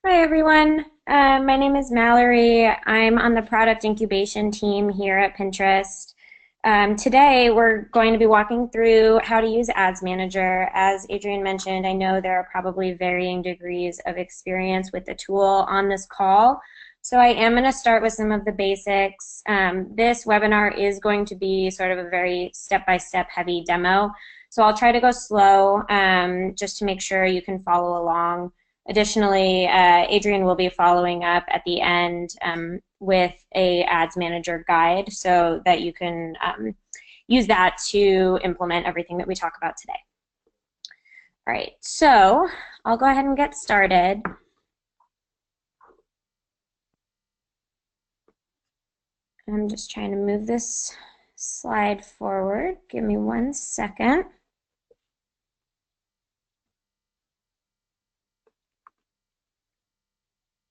Hi everyone, my name is Mallory. I'm on the product incubation team here at Pinterest. Today we're going to be walking through how to use Ads Manager. As Adrian mentioned, I know there are probably varying degrees of experience with the tool on this call. So I am going to start with some of the basics. This webinar is going to be sort of a very step-by-step heavy demo. So I'll try to go slow just to make sure you can follow along. Additionally, Adrian will be following up at the end with a Ads Manager guide so that you can use that to implement everything that we talk about today. All right, so I'll go ahead and get started. I'm just trying to move this slide forward. Give me 1 second.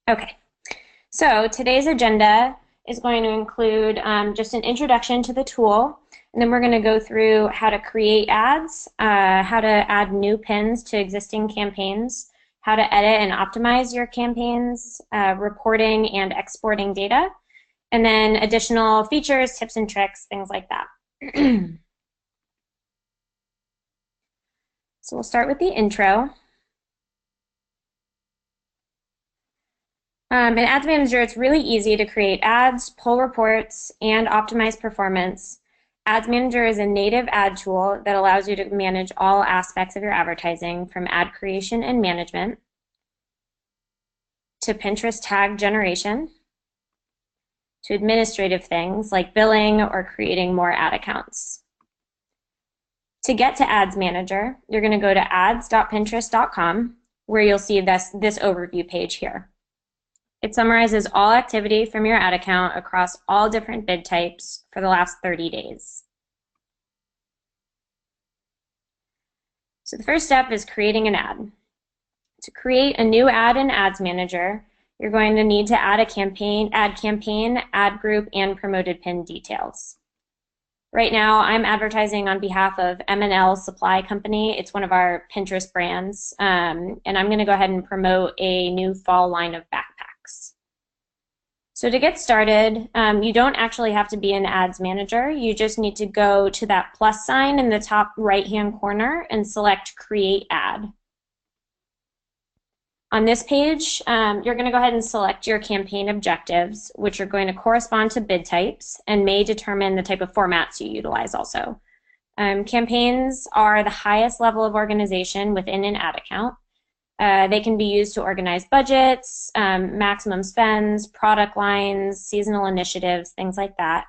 Okay, so today's agenda is going to include just an introduction to the tool, and then we're going to go through how to create ads, how to add new pins to existing campaigns, how to edit and optimize your campaigns, reporting and exporting data, and then additional features, tips and tricks, things like that. So we'll start with the intro. In Ads Manager, it's really easy to create ads, pull reports, and optimize performance. Ads Manager is a native ad tool that allows you to manage all aspects of your advertising, from ad creation and management to Pinterest tag generation to administrative things like billing or creating more ad accounts. To get to Ads Manager, you're going to go to ads.pinterest.com, where you'll see this overview page here. It summarizes all activity from your ad account across all different bid types for the last 30 days. So the first step is creating an ad. To create a new ad in Ads Manager, you're going to need to add a campaign, ad group, and promoted pin details. Right now, I'm advertising on behalf of M&L Supply Company. It's one of our Pinterest brands, and I'm going to go ahead and promote a new fall line of backpacks. So to get started, you don't actually have to be in Ads Manager. You just need to go to that plus sign in the top right-hand corner and select Create Ad. On this page, you're going to go ahead and select your campaign objectives, which are going to correspond to bid types and may determine the type of formats you utilize also. Campaigns are the highest level of organization within an ad account. They can be used to organize budgets, maximum spends, product lines, seasonal initiatives, things like that.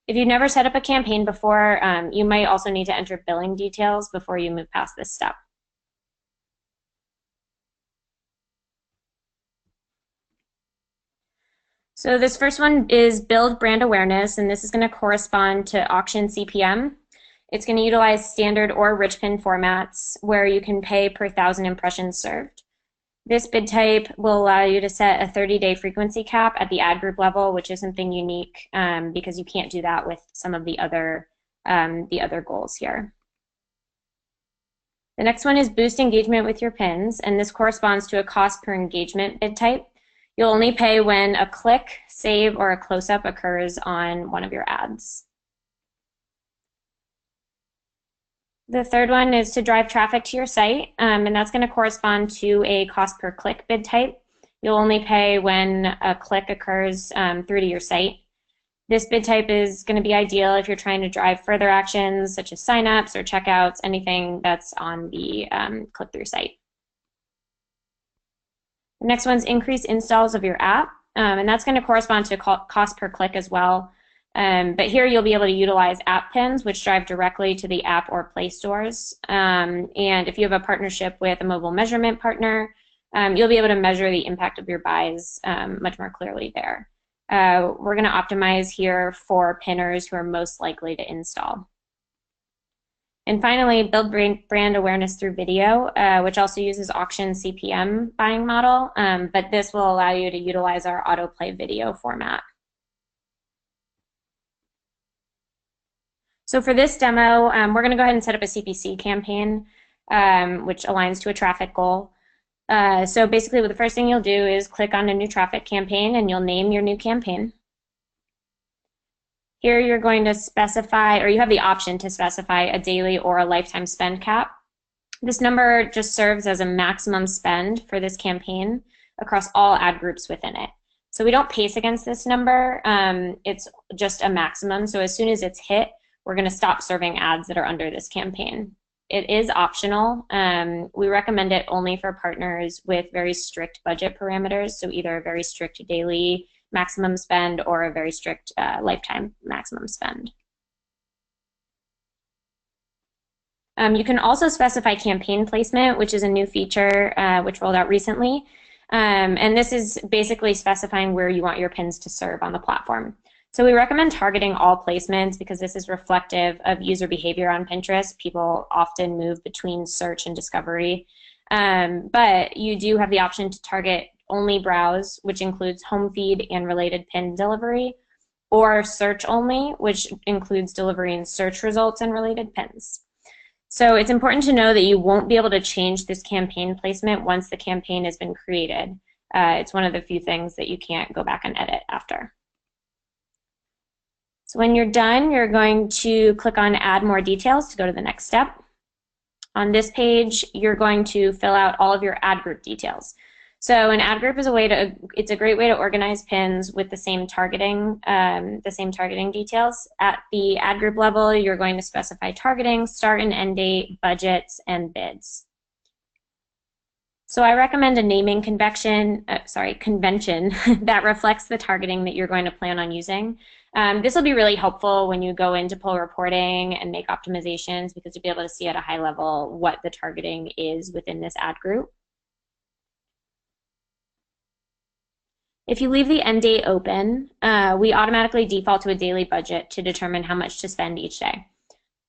If you've never set up a campaign before, you might also need to enter billing details before you move past this step. So this first one is build brand awareness, and this is going to correspond to auction CPM. It's going to utilize standard or rich pin formats where you can pay per 1,000 impressions served. This bid type will allow you to set a 30-day frequency cap at the ad group level, which is something unique because you can't do that with some of the other goals here. The next one is boost engagement with your pins, and this corresponds to a cost per engagement bid type. You'll only pay when a click, save, or a close-up occurs on one of your ads. The third one is to drive traffic to your site, and that's going to correspond to a cost per click bid type. You'll only pay when a click occurs through to your site. This bid type is going to be ideal if you're trying to drive further actions such as signups or checkouts, anything that's on the click-through site. The next one's increase installs of your app, and that's going to correspond to cost per click as well. But here you'll be able to utilize app pins, which drive directly to the app or Play stores. And if you have a partnership with a mobile measurement partner, you'll be able to measure the impact of your buys much more clearly there. We're going to optimize here for pinners who are most likely to install. And finally, build brand awareness through video, which also uses auction CPM buying model, but this will allow you to utilize our autoplay video format. So for this demo, we're going to go ahead and set up a CPC campaign, which aligns to a traffic goal. So basically, the first thing you'll do is click on a new traffic campaign and you'll name your new campaign. Here you're going to specify, or you have the option to specify a daily or a lifetime spend cap. This number just serves as a maximum spend for this campaign across all ad groups within it. So we don't pace against this number. It's just a maximum. So as soon as it's hit, we're going to stop serving ads that are under this campaign. It is optional. We recommend it only for partners with very strict budget parameters. So either a very strict daily maximum spend or a very strict lifetime maximum spend. You can also specify campaign placement, which is a new feature which rolled out recently. And this is basically specifying where you want your pins to serve on the platform. So we recommend targeting all placements because this is reflective of user behavior on Pinterest. People often move between search and discovery. But you do have the option to target only browse, which includes home feed and related pin delivery, or search only, which includes delivering search results and related pins. So it's important to know that you won't be able to change this campaign placement once the campaign has been created. It's one of the few things that you can't go back and edit after. So when you're done, you're going to click on Add More Details to go to the next step. On this page, you're going to fill out all of your ad group details. So an ad group is it's a great way to organize pins with the same targeting details. At the ad group level, you're going to specify targeting, start and end date, budgets, and bids. So I recommend a naming convention that reflects the targeting that you're going to plan on using. This will be really helpful when you go into pull reporting and make optimizations because you'll be able to see at a high level what the targeting is within this ad group. If you leave the end date open, we automatically default to a daily budget to determine how much to spend each day.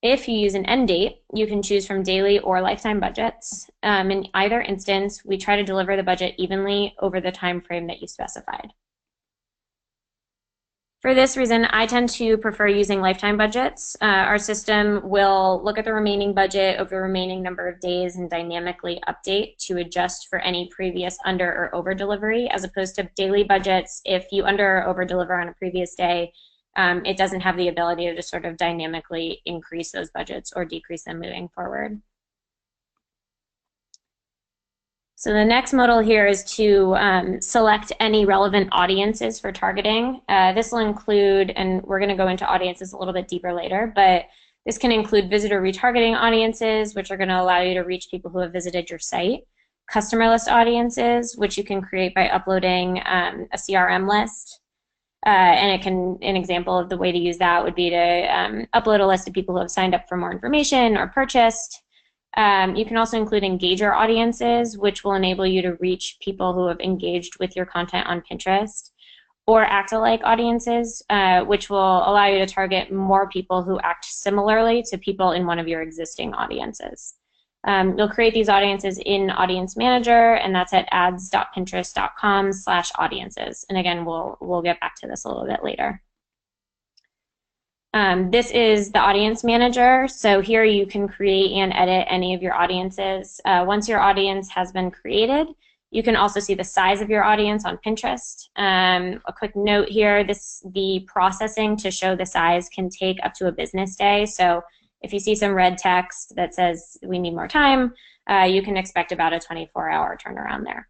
If you use an end date, you can choose from daily or lifetime budgets. In either instance, we try to deliver the budget evenly over the time frame that you specified. For this reason, I tend to prefer using lifetime budgets. Our system will look at the remaining budget over the remaining number of days and dynamically update to adjust for any previous under or over delivery, as opposed to daily budgets. If you under or over deliver on a previous day, it doesn't have the ability to sort of dynamically increase those budgets or decrease them moving forward. So the next modal here is to select any relevant audiences for targeting. This will include, and we're going to go into audiences a little bit deeper later, but this can include visitor retargeting audiences, which are going to allow you to reach people who have visited your site, customer list audiences, which you can create by uploading a CRM list. And an example of the way to use that would be to upload a list of people who have signed up for more information or purchased. You can also include engager audiences, which will enable you to reach people who have engaged with your content on Pinterest, or act-alike audiences, which will allow you to target more people who act similarly to people in one of your existing audiences. You'll create these audiences in Audience Manager, and that's at ads.pinterest.com/audiences. And again, we'll get back to this a little bit later. This is the Audience Manager. So here you can create and edit any of your audiences. Once your audience has been created, you can also see the size of your audience on Pinterest. A quick note here, the processing to show the size can take up to a business day. So if you see some red text that says we need more time, you can expect about a 24-hour turnaround there.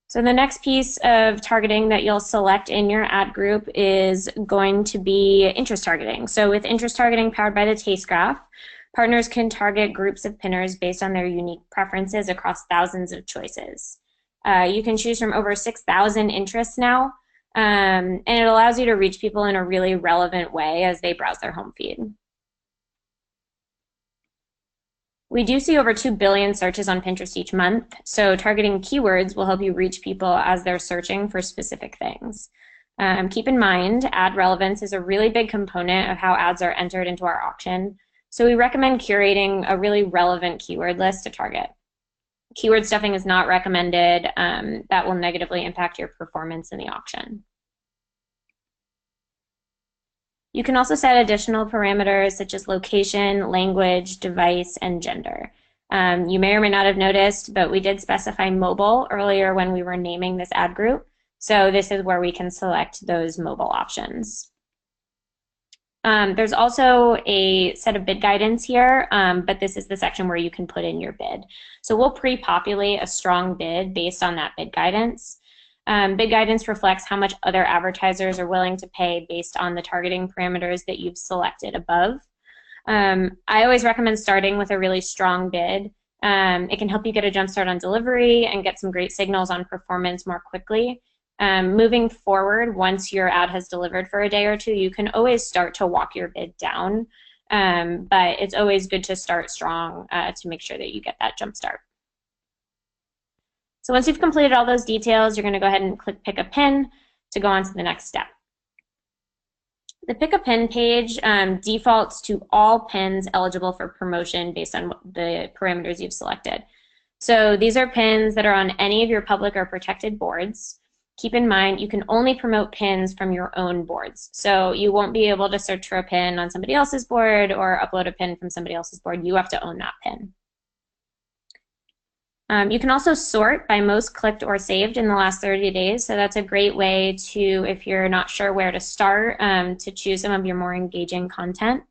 So the next piece of targeting that you'll select in your ad group is going to be interest targeting. So with interest targeting powered by the Taste Graph, partners can target groups of pinners based on their unique preferences across thousands of choices. You can choose from over 6,000 interests now, and it allows you to reach people in a really relevant way as they browse their home feed. We do see over 2 billion searches on Pinterest each month, so targeting keywords will help you reach people as they're searching for specific things. Keep in mind, ad relevance is a really big component of how ads are entered into our auction, so we recommend curating a really relevant keyword list to target. Keyword stuffing is not recommended. That will negatively impact your performance in the auction. You can also set additional parameters such as location, language, device, and gender. You may or may not have noticed, but we did specify mobile earlier when we were naming this ad group. So this is where we can select those mobile options. There's also a set of bid guidance here, but this is the section where you can put in your bid. So we'll pre-populate a strong bid based on that bid guidance. Bid guidance reflects how much other advertisers are willing to pay based on the targeting parameters that you've selected above. I always recommend starting with a really strong bid. It can help you get a jump start on delivery and get some great signals on performance more quickly. Moving forward, once your ad has delivered for a day or two, you can always start to walk your bid down, but it's always good to start strong to make sure that you get that jump start. So once you've completed all those details, you're going to go ahead and click Pick a Pin to go on to the next step. The Pick a Pin page defaults to all pins eligible for promotion based on the parameters you've selected. So these are pins that are on any of your public or protected boards. Keep in mind, you can only promote pins from your own boards. So you won't be able to search for a pin on somebody else's board or upload a pin from somebody else's board. You have to own that pin. You can also sort by most clicked or saved in the last 30 days. So that's a great way to, if you're not sure where to start, to choose some of your more engaging content.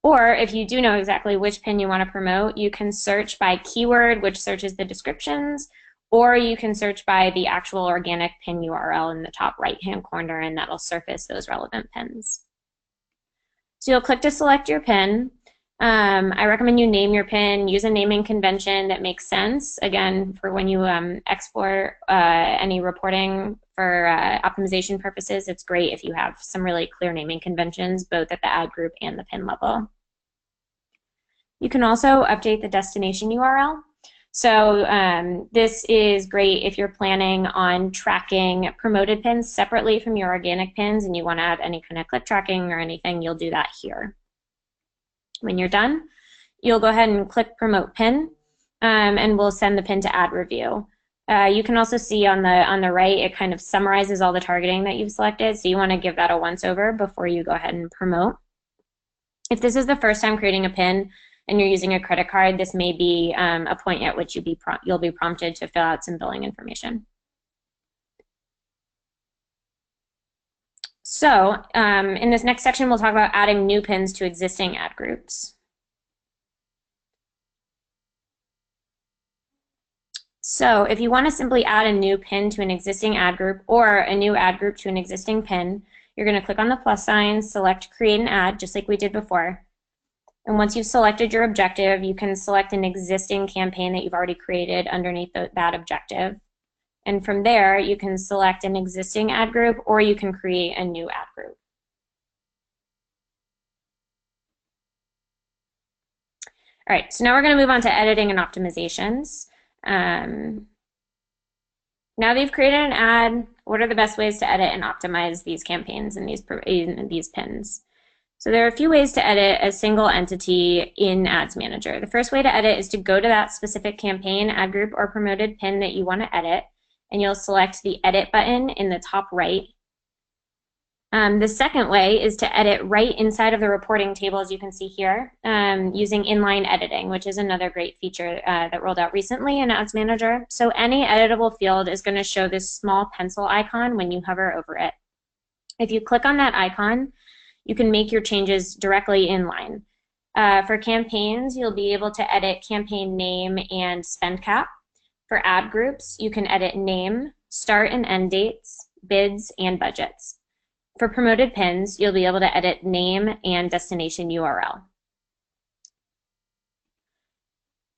Or if you do know exactly which pin you want to promote, you can search by keyword, which searches the descriptions, or you can search by the actual organic pin URL in the top right-hand corner, and that'll surface those relevant pins. So you'll click to select your pin. I recommend you name your pin, use a naming convention that makes sense. Again, for when you export any reporting for optimization purposes, it's great if you have some really clear naming conventions, both at the ad group and the pin level. You can also update the destination URL. So this is great if you're planning on tracking promoted pins separately from your organic pins and you want to add any kind of click tracking or anything, you'll do that here. When you're done, you'll go ahead and click Promote Pin, and we'll send the pin to Ad Review. You can also see on the right, it kind of summarizes all the targeting that you've selected, so you want to give that a once-over before you go ahead and promote. If this is the first time creating a pin and you're using a credit card, this may be a point at which you'll be prompted to fill out some billing information. So in this next section, we'll talk about adding new pins to existing ad groups. So if you want to simply add a new pin to an existing ad group or a new ad group to an existing pin, you're going to click on the plus sign, select Create an Ad, just like we did before. And once you've selected your objective, you can select an existing campaign that you've already created underneath that objective. And from there, you can select an existing ad group or you can create a new ad group. All right, so now we're going to move on to editing and optimizations. Now that you've created an ad, what are the best ways to edit and optimize these campaigns and these pins? So there are a few ways to edit a single entity in Ads Manager. The first way to edit is to go to that specific campaign, ad group, or promoted pin that you want to edit, and you'll select the Edit button in the top right. The second way is to edit right inside of the reporting table, as you can see here, using Inline Editing, which is another great feature that rolled out recently in Ads Manager. So any editable field is going to show this small pencil icon when you hover over it. If you click on that icon, you can make your changes directly in line. For campaigns, you'll be able to edit campaign name and spend cap. For ad groups, you can edit name, start and end dates, bids, and budgets. For promoted pins, you'll be able to edit name and destination URL.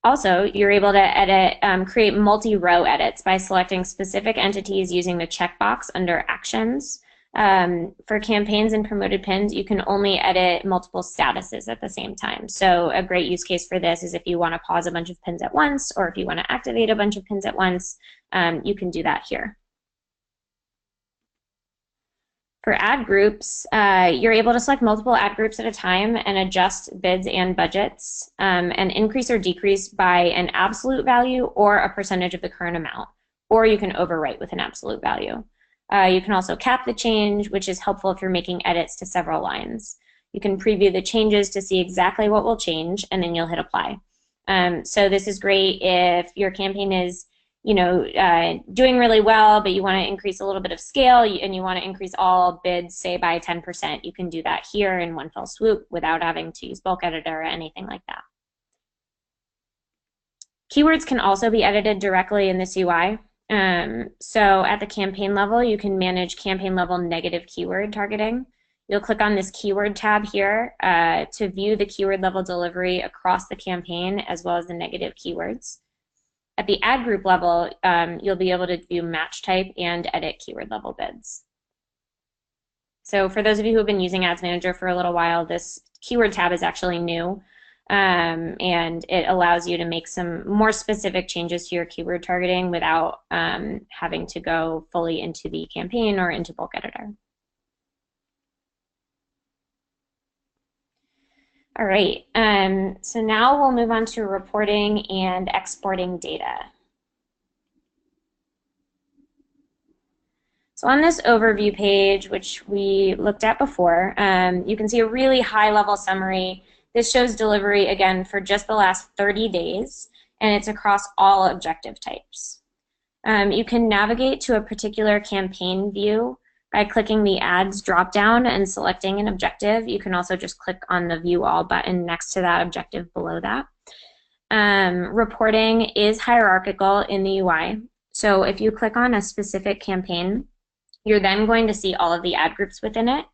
Also, you're able to edit, create multi-row edits by selecting specific entities using the checkbox under Actions. For campaigns and promoted pins, you can only edit multiple statuses at the same time. So a great use case for this is if you want to pause a bunch of pins at once, or if you want to activate a bunch of pins at once, you can do that here. For ad groups, you're able to select multiple ad groups at a time and adjust bids and budgets and increase or decrease by an absolute value or a percentage of the current amount, or you can overwrite with an absolute value. You can also cap the change, which is helpful if you're making edits to several lines. You can preview the changes to see exactly what will change, and then you'll hit apply. So this is great if your campaign is, doing really well, but you want to increase a little bit of scale and you want to increase all bids, say, by 10%. You can do that here in one fell swoop without having to use bulk editor or anything like that. Keywords can also be edited directly in this UI. So at the campaign level, you can manage campaign level negative keyword targeting. You'll click on this keyword tab here to view the keyword level delivery across the campaign as well as the negative keywords. At the ad group level, you'll be able to view match type and edit keyword level bids. So for those of you who have been using Ads Manager for a little while, this keyword tab is actually new. And it allows you to make some more specific changes to your keyword targeting without having to go fully into the campaign or into bulk editor. All right, so now we'll move on to reporting and exporting data. So on this overview page, which we looked at before, you can see a really high-level summary. This shows delivery, again, for just the last 30 days, and it's across all objective types. You can navigate to a particular campaign view by clicking the Ads dropdown and selecting an objective. You can also just click on the View All button next to that objective below that. Reporting is hierarchical in the UI. So if you click on a specific campaign, you're then going to see all of the ad groups within it.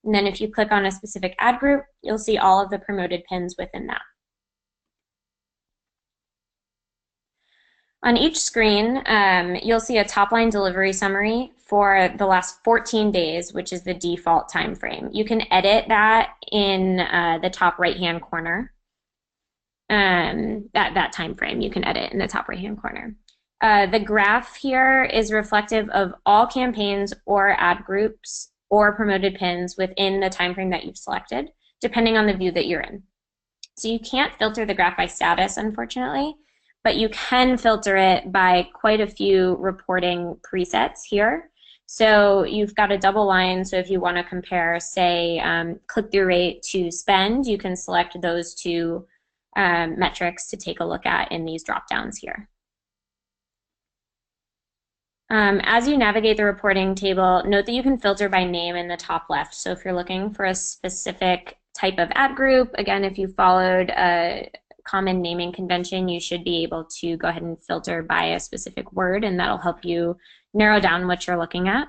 And then if you click on a specific ad group, you'll see all of the promoted pins within that. On each screen, you'll see a top-line delivery summary for the last 14 days, which is the default time frame. You can edit that in the top right-hand corner. That time frame you can edit in the top right-hand corner. The graph here is reflective of all campaigns or ad groups or promoted pins within the time frame that you've selected, depending on the view that you're in. So you can't filter the graph by status, unfortunately, but you can filter it by quite a few reporting presets here. So you've got a double line, so if you want to compare, say, click-through rate to spend, you can select those two metrics to take a look at in these drop-downs here. As you navigate the reporting table, note that you can filter by name in the top left. So if you're looking for a specific type of ad group, again, if you followed a common naming convention, you should be able to go ahead and filter by a specific word, and that'll help you narrow down what you're looking at.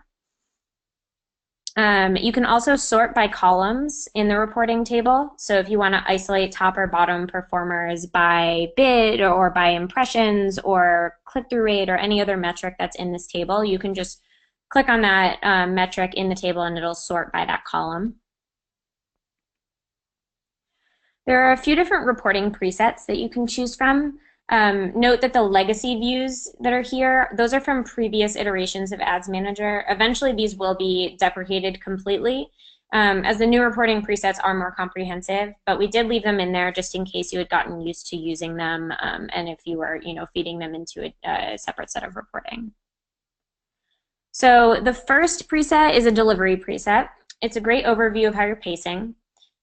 You can also sort by columns in the reporting table. So if you want to isolate top or bottom performers by bid or by impressions or click-through rate or any other metric that's in this table, you can just click on that metric in the table and it'll sort by that column. There are a few different reporting presets that you can choose from. Note that the legacy views that are here, those are from previous iterations of Ads Manager. Eventually these will be deprecated completely as the new reporting presets are more comprehensive, but we did leave them in there just in case you had gotten used to using them and if you were feeding them into a separate set of reporting. So the first preset is a delivery preset. It's a great overview of how you're pacing.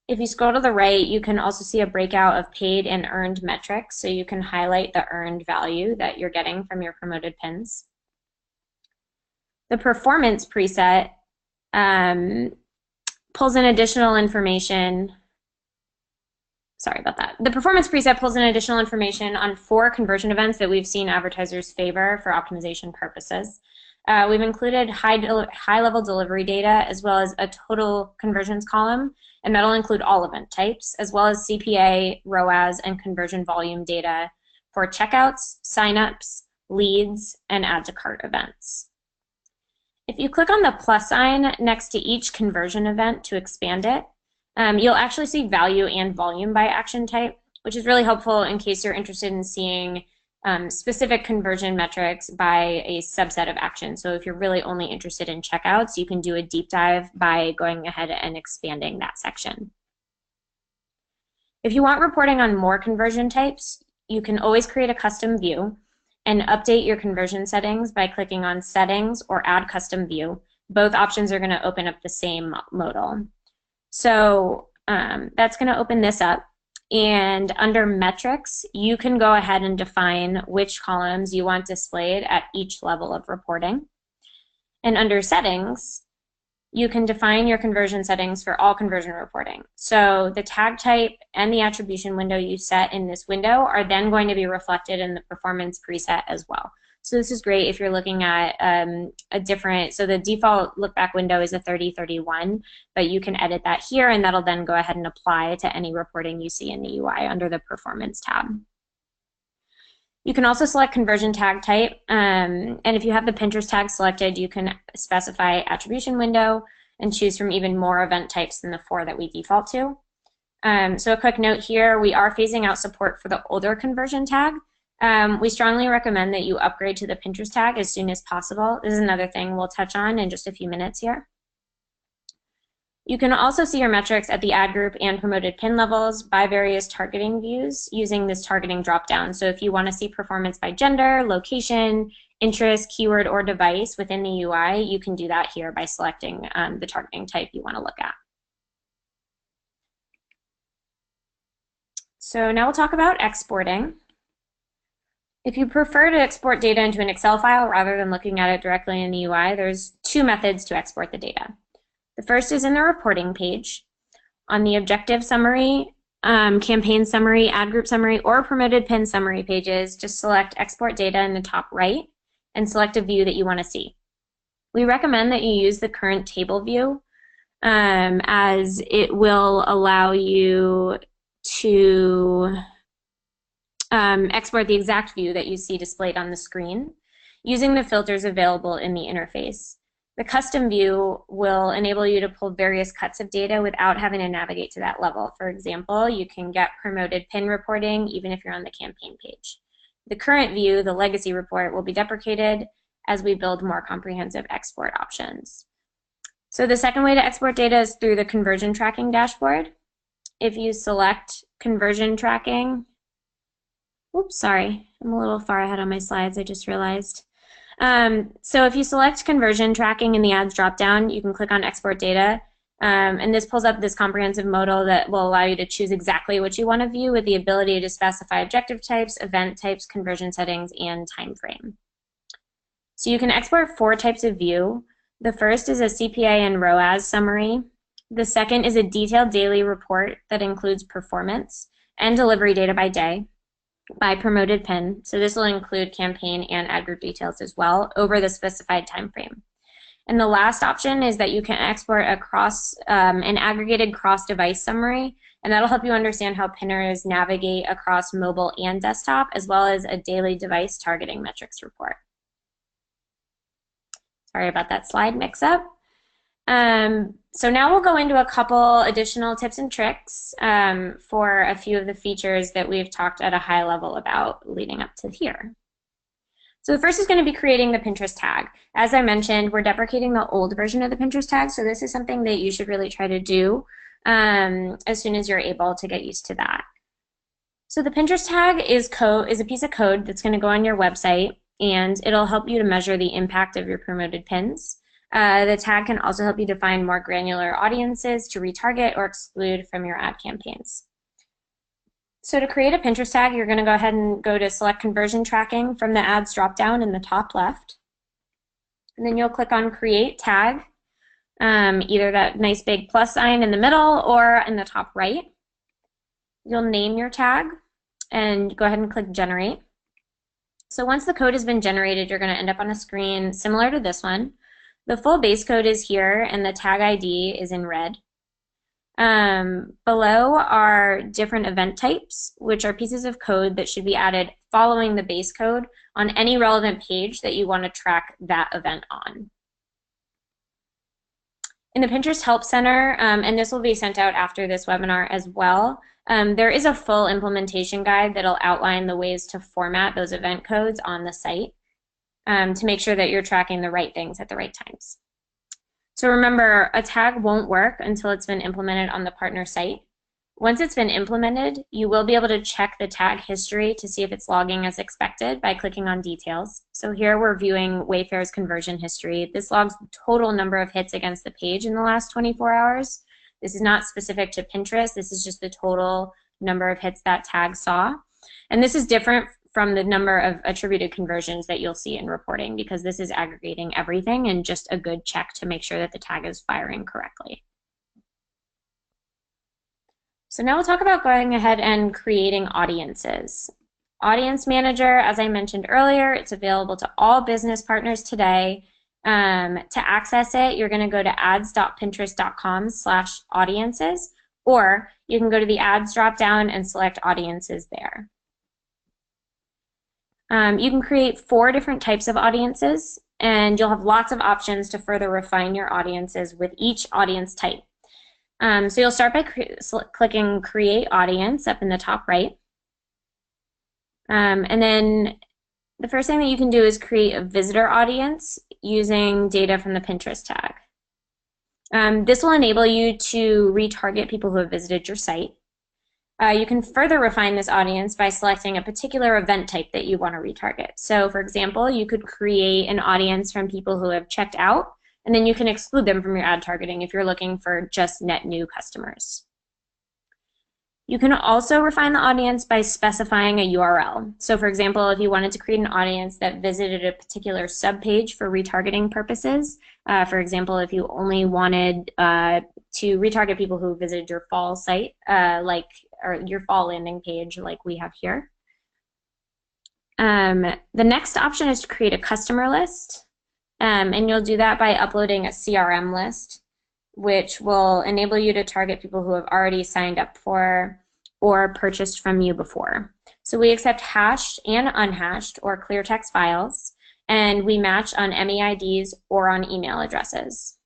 If you scroll to the right, you can also see a breakout of paid and earned metrics, so you can highlight the earned value that you're getting from your promoted pins. The performance preset pulls in additional information. Sorry about that. The performance preset pulls in additional information on 4 conversion events that we've seen advertisers favor for optimization purposes. We've included high-level delivery data as well as a total conversions column, and that'll include all event types, as well as CPA, ROAS, and conversion volume data for checkouts, signups, leads, and add to cart events. If you click on the plus sign next to each conversion event to expand it, you'll actually see value and volume by action type, which is really helpful in case you're interested in seeing specific conversion metrics by a subset of actions. So if you're really only interested in checkouts, you can do a deep dive by going ahead and expanding that section. If you want reporting on more conversion types, you can always create a custom view and update your conversion settings by clicking on Settings or Add Custom View. Both options are going to open up the same modal. So that's going to open this up. And under metrics, you can go ahead and define which columns you want displayed at each level of reporting. And under settings, you can define your conversion settings for all conversion reporting. So the tag type and the attribution window you set in this window are then going to be reflected in the performance preset as well. So this is great if you're looking at a different, so the default look back window is a 3031, but you can edit that here and that'll then go ahead and apply to any reporting you see in the UI under the performance tab. You can also select conversion tag type, and if you have the Pinterest tag selected, you can specify attribution window and choose from even more event types than the 4 that we default to. So a quick note here, we are phasing out support for the older conversion tag. We strongly recommend that you upgrade to the Pinterest tag as soon as possible. This is another thing we'll touch on in just a few minutes here. You can also see your metrics at the ad group and promoted pin levels by various targeting views using this targeting dropdown. So if you want to see performance by gender, location, interest, keyword, or device within the UI, you can do that here by selecting the targeting type you want to look at. So now we'll talk about exporting. If you prefer to export data into an Excel file rather than looking at it directly in the UI, there's 2 methods to export the data. The first is in the reporting page. On the objective summary, campaign summary, ad group summary, or promoted pin summary pages, just select export data in the top right and select a view that you want to see. We recommend that you use the current table view as it will allow you to export the exact view that you see displayed on the screen using the filters available in the interface. The custom view will enable you to pull various cuts of data without having to navigate to that level. For example, you can get promoted pin reporting even if you're on the campaign page. The current view, the legacy report, will be deprecated as we build more comprehensive export options. So the second way to export data is through the conversion tracking dashboard. If you select conversion tracking, oops, sorry, I'm a little far ahead on my slides, I just realized. So if you select conversion tracking in the ads dropdown, you can click on export data, and this pulls up this comprehensive modal that will allow you to choose exactly what you want to view with the ability to specify objective types, event types, conversion settings, and time frame. So you can export 4 types of view. The first is a CPA and ROAS summary. The second is a detailed daily report that includes performance and delivery data by day, by promoted pin. So this will include campaign and ad group details as well over the specified time frame. And the last option is that you can export across an aggregated cross-device summary, and that'll help you understand how pinners navigate across mobile and desktop, as well as a daily device targeting metrics report. Sorry about that slide mix-up. So now we'll go into a couple additional tips and tricks for a few of the features that we've talked at a high level about leading up to here. So the first is going to be creating the Pinterest tag. As I mentioned, we're deprecating the old version of the Pinterest tag, so this is something that you should really try to do as soon as you're able to get used to that. So the Pinterest tag is a piece of code that's going to go on your website, and it'll help you to measure the impact of your promoted pins. The tag can also help you define more granular audiences to retarget or exclude from your ad campaigns. So to create a Pinterest tag, you're going to go ahead and go to select conversion tracking from the ads dropdown in the top left. And then you'll click on create tag, either that nice big plus sign in the middle or in the top right. You'll name your tag and go ahead and click generate. So once the code has been generated, you're going to end up on a screen similar to this one. The full base code is here and the tag ID is in red. Below are different event types, which are pieces of code that should be added following the base code on any relevant page that you want to track that event on. In the Pinterest Help Center, and this will be sent out after this webinar as well, there is a full implementation guide that'll outline the ways to format those event codes on the site. To make sure that you're tracking the right things at the right times. So remember, a tag won't work until it's been implemented on the partner site. Once it's been implemented, you will be able to check the tag history to see if it's logging as expected by clicking on details. So here we're viewing Wayfair's conversion history. This logs the total number of hits against the page in the last 24 hours. This is not specific to Pinterest. This is just the total number of hits that tag saw. And this is different from the number of attributed conversions that you'll see in reporting, because this is aggregating everything and just a good check to make sure that the tag is firing correctly. So now we'll talk about going ahead and creating audiences. Audience Manager, as I mentioned earlier, it's available to all business partners today. To access it, you're going to go to ads.pinterest.com/audiences, or you can go to the ads dropdown and select audiences there. You can create 4 different types of audiences, and you'll have lots of options to further refine your audiences with each audience type. So you'll start by clicking Create Audience up in the top right. And then the first thing that you can do is create a visitor audience using data from the Pinterest tag. This will enable you to retarget people who have visited your site. You can further refine this audience by selecting a particular event type that you want to retarget. So for example, you could create an audience from people who have checked out, and then you can exclude them from your ad targeting if you're looking for just net new customers. You can also refine the audience by specifying a URL. So for example, if you wanted to create an audience that visited a particular subpage for retargeting purposes, for example, if you only wanted to retarget people who visited your fall site, or your fall landing page like we have here. The next option is to create a customer list, and you'll do that by uploading a CRM list, which will enable you to target people who have already signed up for or purchased from you before. So we accept hashed and unhashed or clear text files, and we match on MEIDs or on email addresses.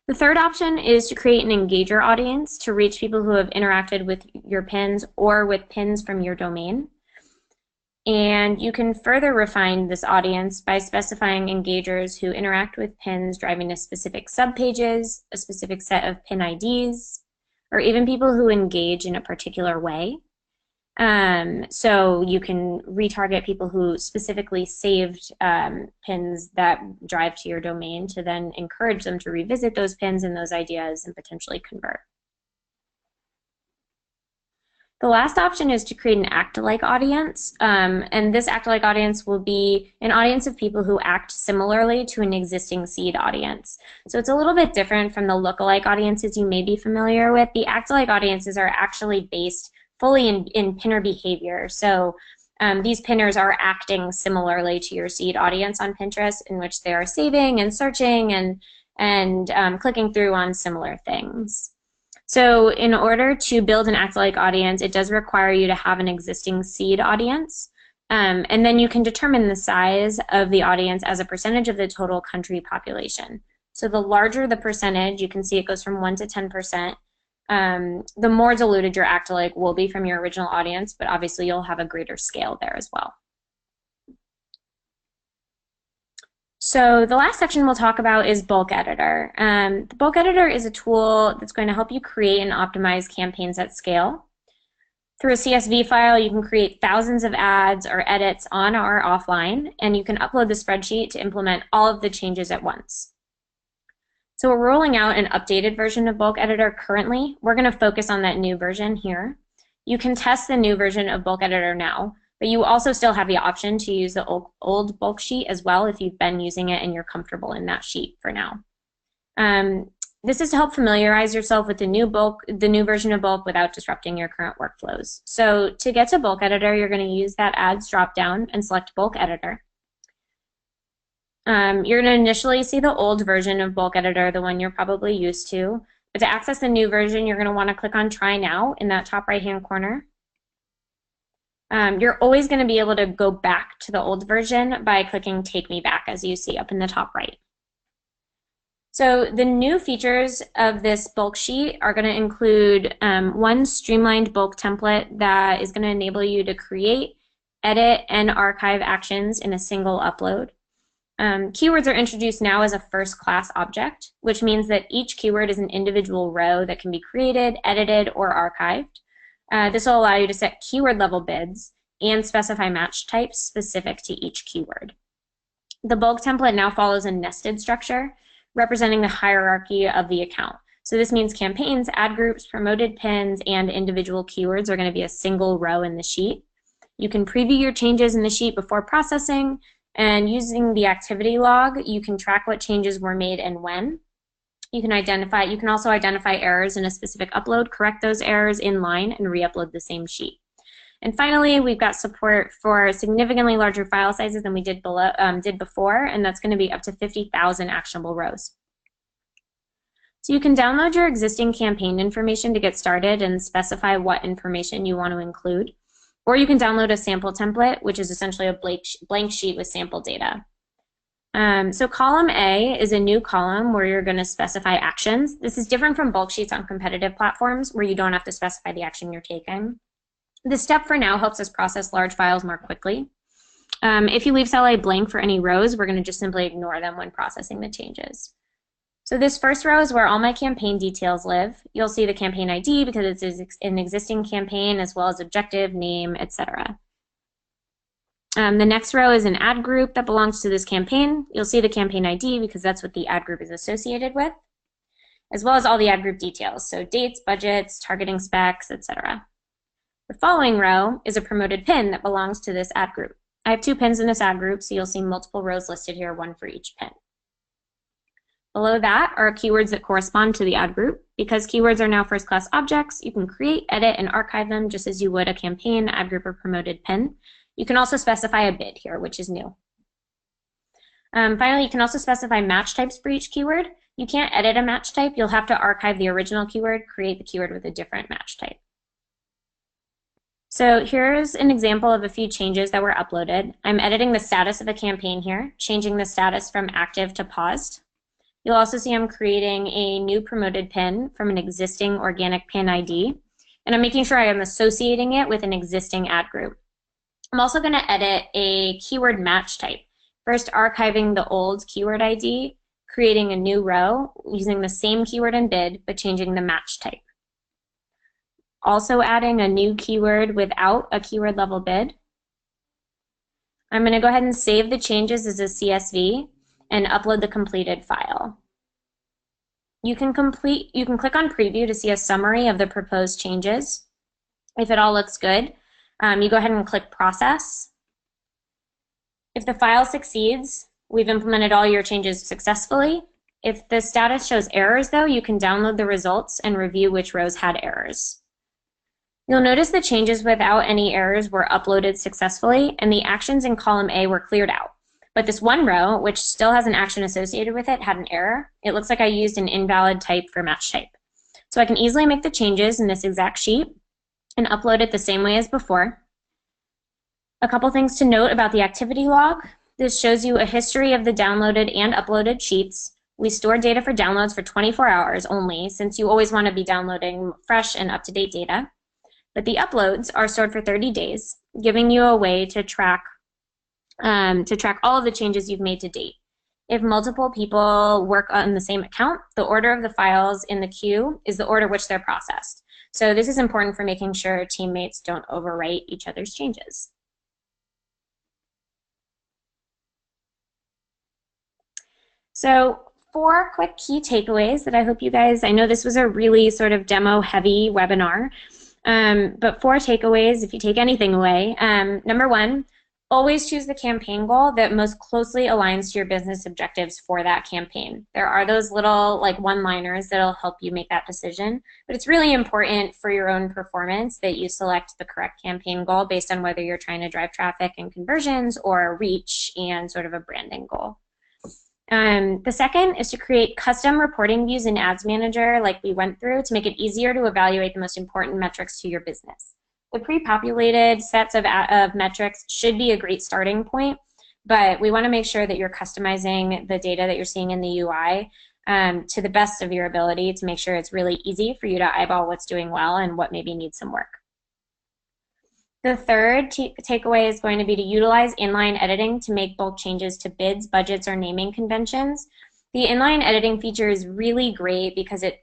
The third option is to create an engager audience to reach people who have interacted with your pins or with pins from your domain. And you can further refine this audience by specifying engagers who interact with pins driving to specific subpages, a specific set of pin IDs, or even people who engage in a particular way. So you can retarget people who specifically saved pins that drive to your domain to then encourage them to revisit those pins and those ideas and potentially convert. The last option is to create an act-alike audience, and this act-alike audience will be an audience of people who act similarly to an existing seed audience. So it's a little bit different from the look-alike audiences you may be familiar with. The act-alike audiences are actually based fully in pinner behavior. So these pinners are acting similarly to your seed audience on Pinterest, in which they are saving and searching and clicking through on similar things. So in order to build an act-alike audience, it does require you to have an existing seed audience. And then you can determine the size of the audience as a percentage of the total country population. So the larger the percentage, you can see it goes from 1 to 10%, the more diluted your act-alike will be from your original audience, but obviously you'll have a greater scale there as well. So the last section we'll talk about is Bulk Editor. The Bulk Editor is a tool that's going to help you create and optimize campaigns at scale. Through a CSV file, you can create thousands of ads or edits on or offline, and you can upload the spreadsheet to implement all of the changes at once. So we're rolling out an updated version of Bulk Editor currently. We're going to focus on that new version here. You can test the new version of Bulk Editor now, but you also still have the option to use the old bulk sheet as well if you've been using it and you're comfortable in that sheet for now. This is to help familiarize yourself with the new version of Bulk without disrupting your current workflows. So to get to Bulk Editor, you're going to use that Ads dropdown and select Bulk Editor. You're going to initially see the old version of Bulk Editor, the one you're probably used to. But to access the new version, you're going to want to click on Try Now in that top right-hand corner. You're always going to be able to go back to the old version by clicking Take Me Back, as you see up in the top right. So the new features of this bulk sheet are going to include one streamlined bulk template that is going to enable you to create, edit, and archive actions in a single upload. Keywords are introduced now as a first-class object, which means that each keyword is an individual row that can be created, edited, or archived. This will allow you to set keyword-level bids and specify match types specific to each keyword. The bulk template now follows a nested structure, representing the hierarchy of the account. So this means campaigns, ad groups, promoted pins, and individual keywords are going to be a single row in the sheet. You can preview your changes in the sheet before processing, and using the activity log, you can track what changes were made and when. You can also identify errors in a specific upload, correct those errors in line, and re-upload the same sheet. And finally, we've got support for significantly larger file sizes than we did before, and that's going to be up to 50,000 actionable rows. So you can download your existing campaign information to get started and specify what information you want to include. Or you can download a sample template, which is essentially a blank sheet with sample data. So column A is a new column where you're going to specify actions. This is different from bulk sheets on competitive platforms where you don't have to specify the action you're taking. This step for now helps us process large files more quickly. If you leave cell A blank for any rows, we're going to just simply ignore them when processing the changes. So this first row is where all my campaign details live. You'll see the campaign ID because it's an existing campaign, as well as objective, name, etc. The next row is an ad group that belongs to this campaign. You'll see the campaign ID because that's what the ad group is associated with, as well as all the ad group details, so dates, budgets, targeting specs, etc. The following row is a promoted pin that belongs to this ad group. I have 2 pins in this ad group, so you'll see multiple rows listed here, 1 for each pin. Below that are keywords that correspond to the ad group. Because keywords are now first-class objects, you can create, edit, and archive them just as you would a campaign, ad group, or promoted pin. You can also specify a bid here, which is new. Finally, you can also specify match types for each keyword. You can't edit a match type. You'll have to archive the original keyword, create the keyword with a different match type. So here's an example of a few changes that were uploaded. I'm editing the status of a campaign here, changing the status from active to paused. You'll also see I'm creating a new promoted pin from an existing organic pin ID, and I'm making sure I am associating it with an existing ad group. I'm also going to edit a keyword match type. First, archiving the old keyword ID, creating a new row using the same keyword and bid, but changing the match type. Also adding a new keyword without a keyword level bid. I'm going to go ahead and save the changes as a CSV and upload the completed file. You can click on preview to see a summary of the proposed changes. If it all looks good, you go ahead and click process. If the file succeeds, we've implemented all your changes successfully. If the status shows errors though, you can download the results and review which rows had errors. You'll notice the changes without any errors were uploaded successfully and the actions in column A were cleared out. But this one row, which still has an action associated with it, had an error. It looks like I used an invalid type for match type. So I can easily make the changes in this exact sheet and upload it the same way as before. A couple things to note about the activity log. This shows you a history of the downloaded and uploaded sheets. We store data for downloads for 24 hours only, since you always want to be downloading fresh and up-to-date data. But the uploads are stored for 30 days, giving you a way to track all of the changes you've made to date. If multiple people work on the same account, the order of the files in the queue is the order which they're processed. So this is important for making sure teammates don't overwrite each other's changes. So 4 quick key takeaways that I hope you guys, I know this was a really sort of demo heavy webinar, but 4 takeaways if you take anything away. Number 1, always choose the campaign goal that most closely aligns to your business objectives for that campaign. There are those little like one-liners that'll help you make that decision, but it's really important for your own performance that you select the correct campaign goal based on whether you're trying to drive traffic and conversions or reach and sort of a branding goal. The second is to create custom reporting views in Ads Manager like we went through to make it easier to evaluate the most important metrics to your business. The pre-populated sets of metrics should be a great starting point, but we want to make sure that you're customizing the data that you're seeing in the UI to the best of your ability to make sure it's really easy for you to eyeball what's doing well and what maybe needs some work. The third takeaway is going to be to utilize inline editing to make bulk changes to bids, budgets, or naming conventions. The inline editing feature is really great because it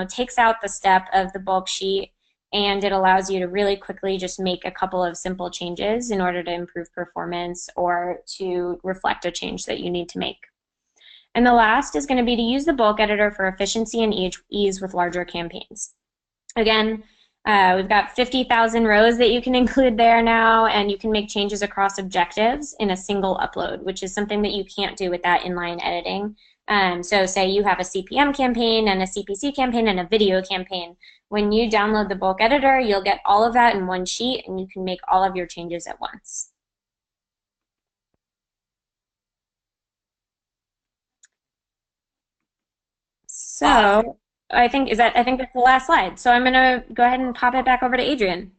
takes out the step of the bulk sheet and it allows you to really quickly just make a couple of simple changes in order to improve performance or to reflect a change that you need to make. And the last is going to be to use the bulk editor for efficiency and ease with larger campaigns. Again, we've got 50,000 rows that you can include there now, and you can make changes across objectives in a single upload, which is something that you can't do with that inline editing. So say you have a CPM campaign and a CPC campaign and a video campaign. When you download the bulk editor, you'll get all of that in one sheet, and you can make all of your changes at once. So I think that's the last slide. So I'm going to go ahead and pop it back over to Adrian.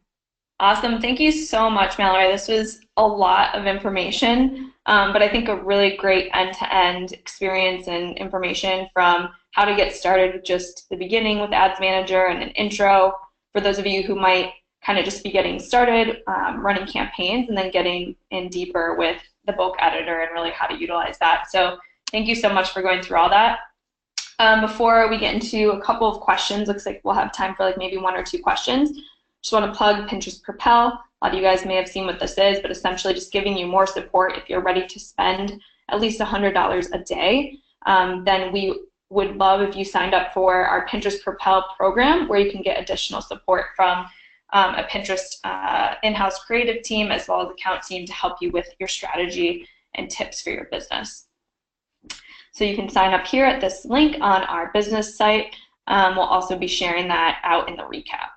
Awesome. Thank you so much, Mallory. This was a lot of information, but I think a really great end-to-end experience and information from how to get started with just the beginning with Ads Manager and an intro for those of you who might kind of just be getting started running campaigns, and then getting in deeper with the bulk editor and really how to utilize that. So thank you so much for going through all that. Before we get into a couple of questions, looks like we'll have time for like maybe 1 or 2 questions. Just want to plug Pinterest Propel. A lot of you guys may have seen what this is, but essentially just giving you more support if you're ready to spend at least $100 a day. Then we would love if you signed up for our Pinterest Propel program, where you can get additional support from a Pinterest in-house creative team as well as account team to help you with your strategy and tips for your business. So you can sign up here at this link on our business site. We'll also be sharing that out in the recap.